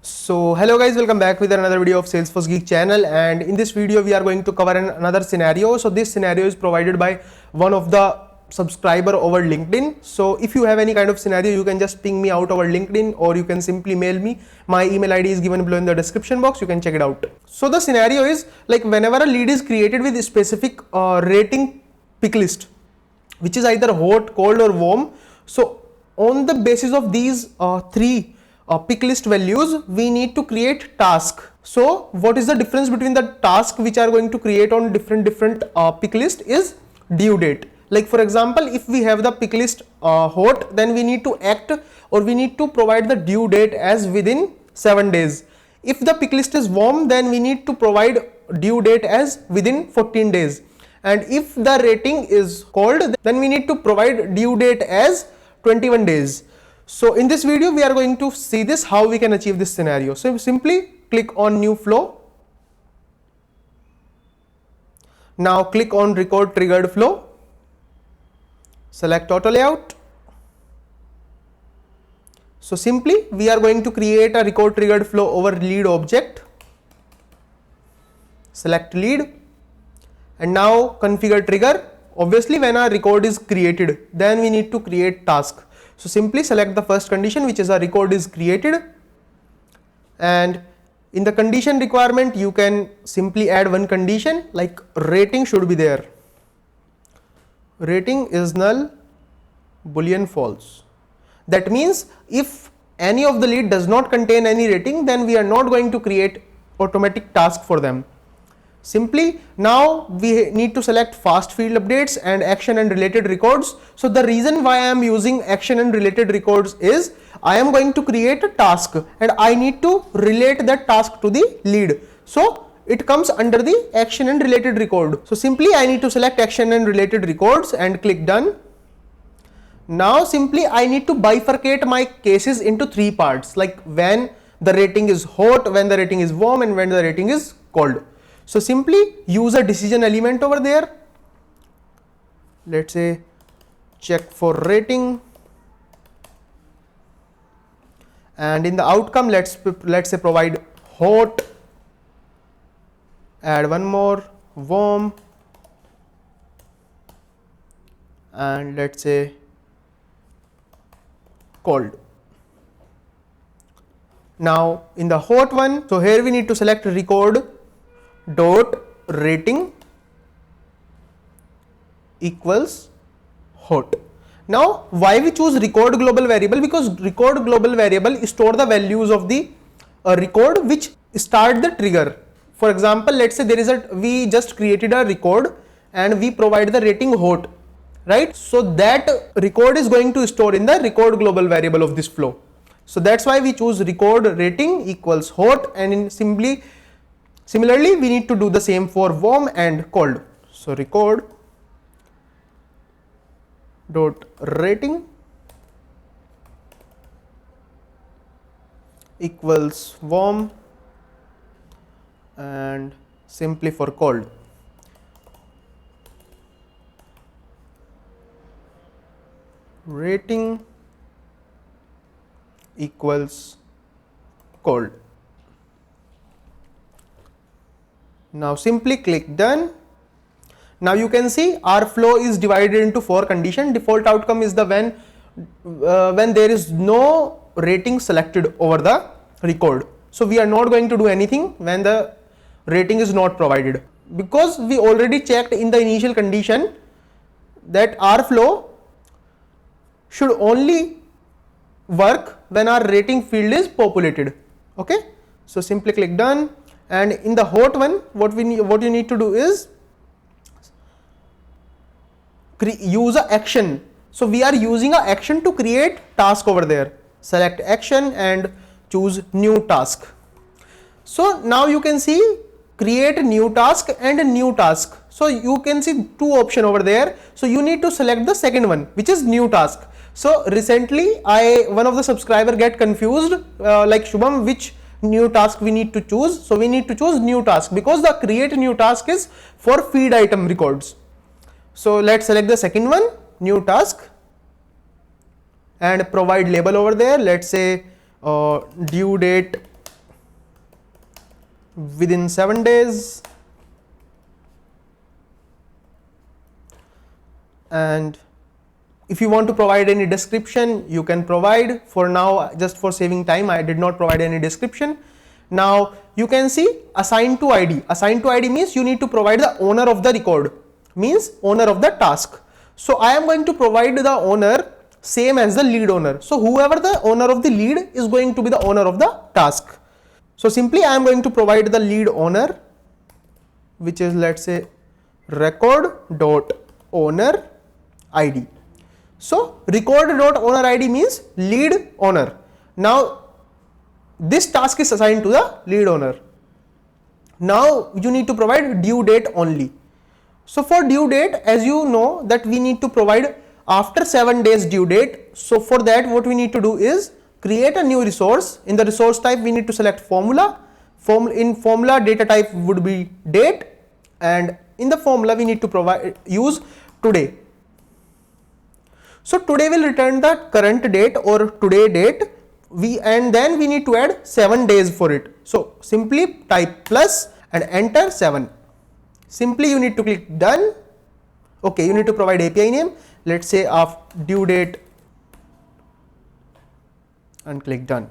So hello guys, welcome back with another video of Salesforce Geek channel, and in this video we are going to cover another scenario. So this scenario is provided by one of the subscriber over LinkedIn. So if you have any kind of scenario, you can just ping me out over LinkedIn, or you can simply mail me. My email ID is given below in the description box, you can check it out. So the scenario is like whenever a lead is created with a specific rating pick list, which is either hot, cold or warm. So on the basis of these three pick list values, we need to create task. So what is the difference between the task which are going to create on different pick list is due date. Like for example, if we have the pick list hot, then we need to act, or we need to provide the due date as within 7 days. If the pick list is warm, then we need to provide due date as within 14 days. And if the rating is cold, then we need to provide due date as 21 days. So in this video, we are going to see this, how we can achieve this scenario. So simply click on new flow. Now click on record triggered flow. Select auto layout. So simply we are going to create a record triggered flow over lead object. Select lead, and now configure trigger. Obviously when a record is created, then we need to create task. So simply select the first condition, which is a record is created, and in the condition requirement you can simply add one condition like rating should be there. Rating is null, boolean false. That means if any of the lead does not contain any rating, then we are not going to create automatic task for them. Simply now we need to select fast field updates and action and related records. So the reason why I am using action and related records is I am going to create a task and I need to relate that task to the lead. So it comes under the action and related record. So simply I need to select action and related records and click done. Now simply I need to bifurcate my cases into three parts, like when the rating is hot, when the rating is warm, and when the rating is cold. So simply use a decision element over there. Let's say check for rating, and in the outcome let's say provide hot, add one more warm, and let's say cold. Now in the hot one, so here we need to select record dot rating equals hot. Now why we choose record global variable? Because record global variable store the values of the record which start the trigger. For example, let's say we just created a record and we provide the rating hot, right? So that record is going to store in the record global variable of this flow. So that's why we choose record rating equals hot, and similarly, we need to do the same for warm and cold. So record dot rating equals warm, and simply for cold. Rating equals cold. Now simply click done. Now you can see our flow is divided into 4 conditions. Default outcome is the when there is no rating selected over the record. So we are not going to do anything when the rating is not provided, because we already checked in the initial condition that our flow should only work when our rating field is populated. Okay, so simply click done. And in the hot one, what you need to do is use a action. So we are using a action to create task over there. Select action and choose new task. So now you can see create new task and a new task. So you can see 2 options over there. So you need to select the second one, which is new task. So recently one of the subscriber get confused like Shubham, which new task we need to choose. So we need to choose new task because the create new task is for feed item records. So let's select the second one, new task, and provide label over there. Let's say due date within 7 days. And if you want to provide any description, you can provide. For now, just for saving time, I did not provide any description. Now you can see assign to ID. Assign to ID means you need to provide the owner of the record, means owner of the task. So I am going to provide the owner same as the lead owner. So whoever the owner of the lead is going to be the owner of the task. So simply I am going to provide the lead owner, which is, let's say, record dot owner ID. So record dot owner ID means lead owner. Now this task is assigned to the lead owner. Now you need to provide due date only. So for due date, as you know that we need to provide after 7 days due date. So for that, what we need to do is create a new resource. In the resource type, we need to select formula. In formula, data type would be date, and in the formula we need to use today. So today will return the current date or today date. And then we need to add 7 days for it. So simply type plus and enter 7. Simply you need to click done. Okay, you need to provide API name. Let's say of due date and click done.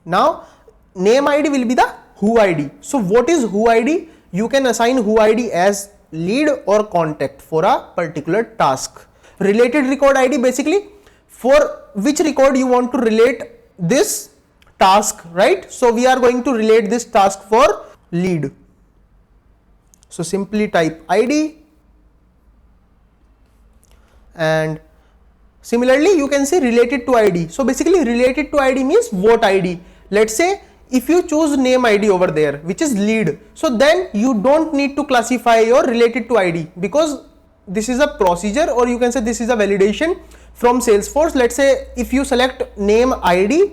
Now name ID will be the who ID. So what is who ID? You can assign who ID as lead or contact for a particular task. Related record ID, basically for which record you want to relate this task, right? So we are going to relate this task for lead. So simply type ID, and similarly you can say related to ID. So basically related to ID means what ID? Let's say if you choose name ID over there, which is lead, so then you don't need to classify your related to ID, because this is a procedure, or you can say this is a validation from Salesforce. Let's say if you select name ID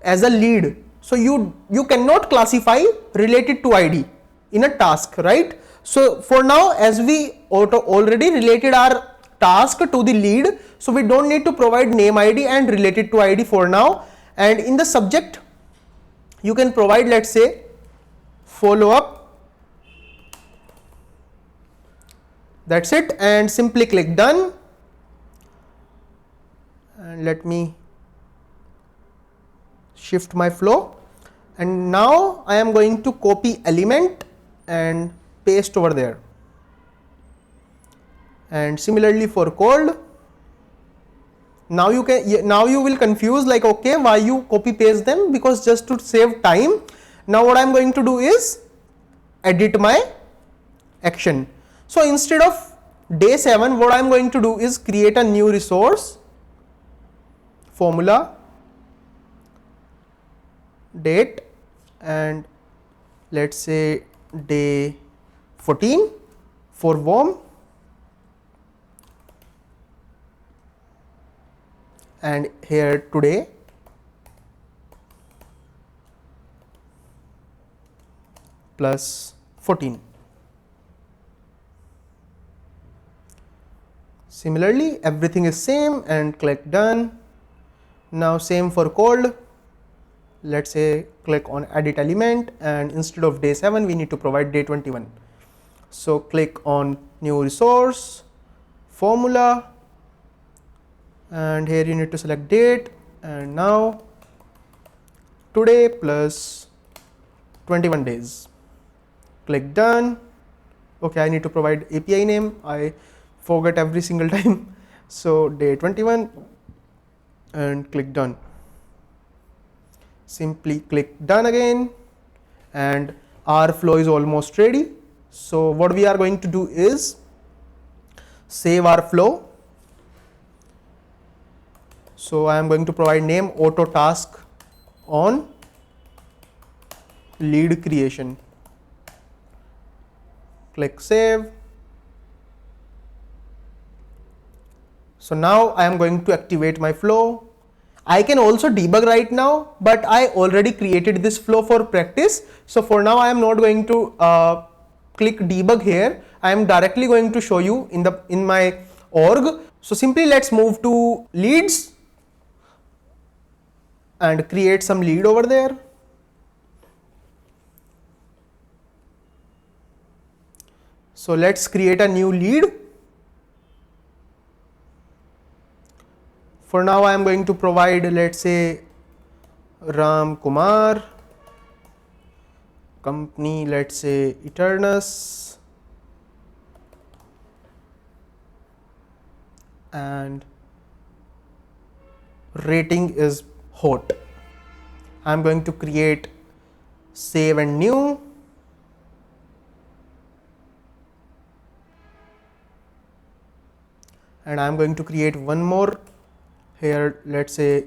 as a lead, so you cannot classify related to ID in a task, right? So for now, as we already related our task to the lead, so we don't need to provide name ID and related to ID for now. And in the subject, you can provide, let's say, follow up. That's it, and simply click done. And let me shift my flow, and now I am going to copy element and paste over there. And similarly for cold, now you will confuse like, okay, why you copy paste them? Because just to save time, now what I am going to do is edit my action. So instead of day 7, what I am going to do is create a new resource, formula, date, and let's say day 14 for warm, and here today, plus 14. Similarly, everything is same, and click done. Now same for cold. Let's say click on edit element, and instead of day 7, we need to provide day 21. So click on new resource, formula, and here you need to select date, and now today plus 21 days. Click done. Okay, I need to provide API name. I forget every single time. So day 21, and click done. Simply click done again, and our flow is almost ready. So what we are going to do is save our flow. So I am going to provide name auto task on lead creation. Click save. So now I am going to activate my flow. I can also debug right now, but I already created this flow for practice. So for now, I am not going to click debug here. I am directly going to show you in my org. So simply let's move to leads and create some lead over there. So let's create a new lead. For now I am going to provide, let's say, Ram Kumar, company, let's say Eternus, and rating is hot. I am going to create save and new. And I am going to create one more here, let's say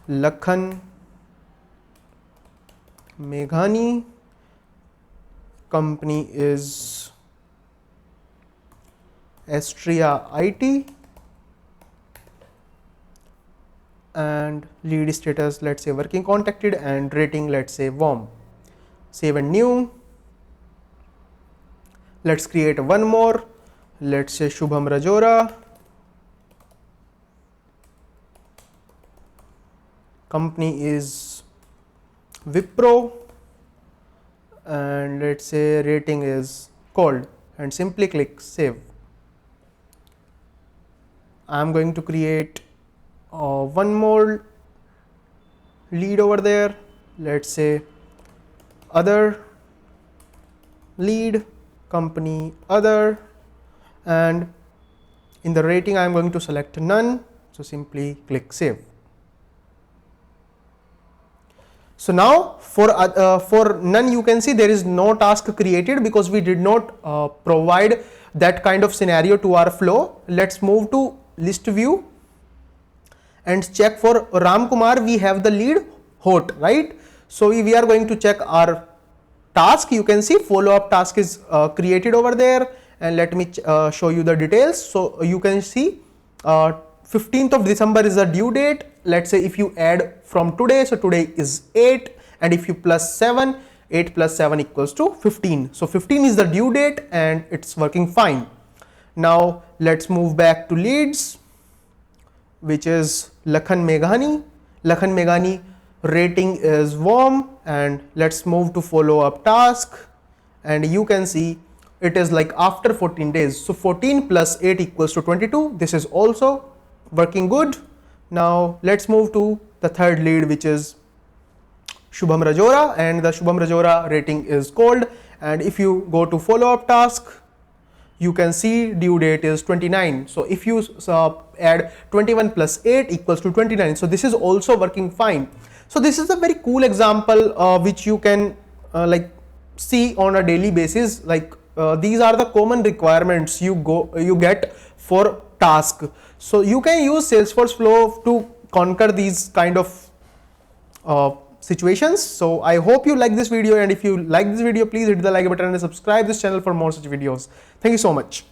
Lakhan Meghani, company is Astria IT, and lead status, let's say working contacted, and rating, let's say warm. Save and new. Let's create one more, let's say Shubham Rajora, company is Wipro, and let's say rating is cold, and simply click save. I am going to create one more lead over there, let's say other lead, company other, and in the rating I am going to select none, so simply click save. So now for none, you can see there is no task created because we did not provide that kind of scenario to our flow. Let's move to list view and check for Ram Kumar. We have the lead hot, right? So we are going to check our task. You can see follow up task is created over there, and let me show you the details. So you can see 15th of December is the due date. Let's say if you add from today, so today is 8, and if you plus 7, 8 plus 7 equals to 15. So 15 is the due date and it's working fine. Now let's move back to leads, which is Lakhan Meghani. Lakhan Meghani, rating is warm, and let's move to follow up task, and you can see it is like after 14 days. So 14 plus 8 equals to 22. This is also working good. Now let's move to the third lead, which is Shubham Rajora, and the Shubham Rajora rating is cold, and if you go to follow up task, you can see due date is 29. So if you add 21 plus 8 equals to 29. So this is also working fine. So this is a very cool example which you can like see on a daily basis. Like these are the common requirements you get for task. So you can use Salesforce flow to conquer these kind of situations. So I hope you like this video, and if you like this video, please hit the like button and subscribe this channel for more such videos. Thank you so much.